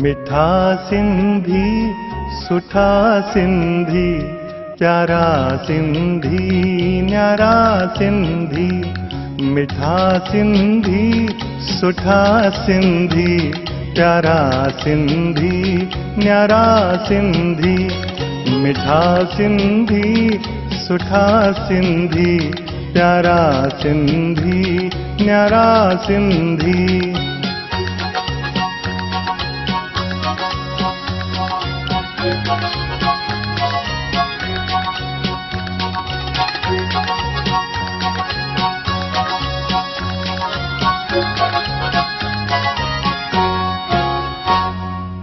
मिठा सिंधी सुठा सिंधी प्यारा सिंधी न्यारा सिंधी। मिठा सिंधी सुठा सिंधी प्यारा सिंधी न्यारा सिंधी। मिठा सिंधी सुठा सिंधी प्यारा सिंधी न्यारा सिंधी।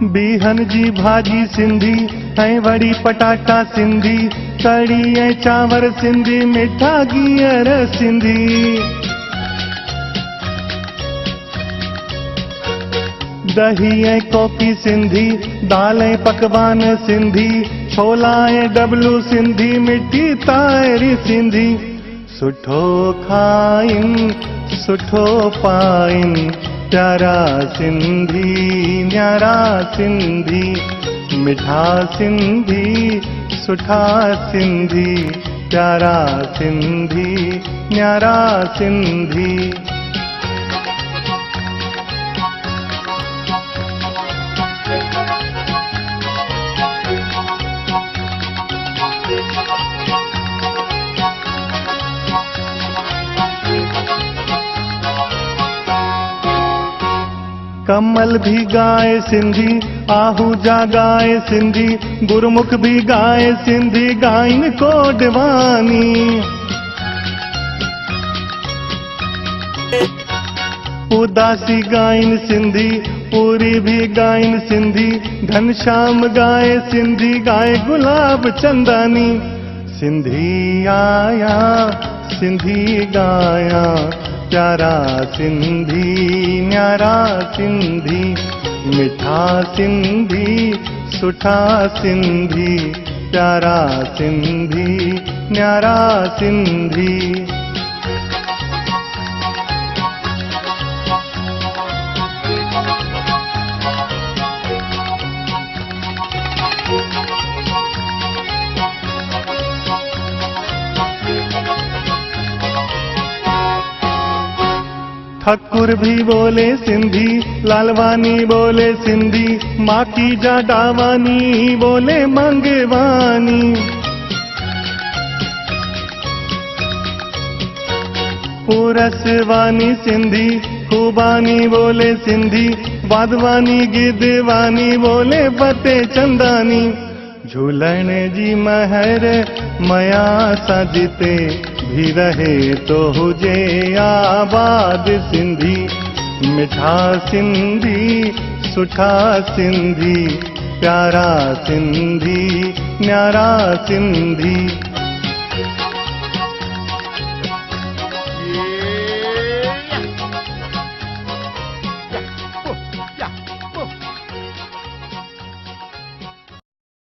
बिहन जी भाजी सिंधी ऐं वड़ी पटाटा सिंधी। कढ़ी ऐं चांवर सिंधी मिठा गीहर सिंधी। दही ऐं कोकी सिंधी दाल ऐं पकवान सिंधी। छोला ऐं डबलू सिंधी मिठी ताइरी सिंधी। सुठो खाइन सुठो पाइन प्यारा सिंधी न्यारा सिंधी। मिठा सिंधी सुठा सिंधी प्यारा सिंधी न्यारा सिंधी। कमल भी गाए सिंधी आहूजा गाए सिंधी। गुरमुख भी गाए सिंधी गाइन कोडवानी। उदासी गाइन सिंधी पूरी भी गाइन सिंधी। घनश्याम गाए सिंधी गाए गुलाब चंदानी। सिंधी आया सिंधी गाया प्यारा सिंधी न्यारा सिंधी। मिठा सिंधी सुठा सिंधी प्यारा सिंधी न्यारा सिंधी। ठक्कुर भी बोले सिंधी लालवानी बोले सिंधी। माकी जा डावानी बोले मंगवानी। पूरसवानी सिंधी खूबानी बोले सिंधी। वाधवानी गिदवानी बोले बते चंदानी। झूलण जी महर मया सां जिते भी रहे तो हुजे आबाद सिंधी। मिठा सिंधी सुठा सिंधी प्यारा सिंधी न्यारा सिंधी।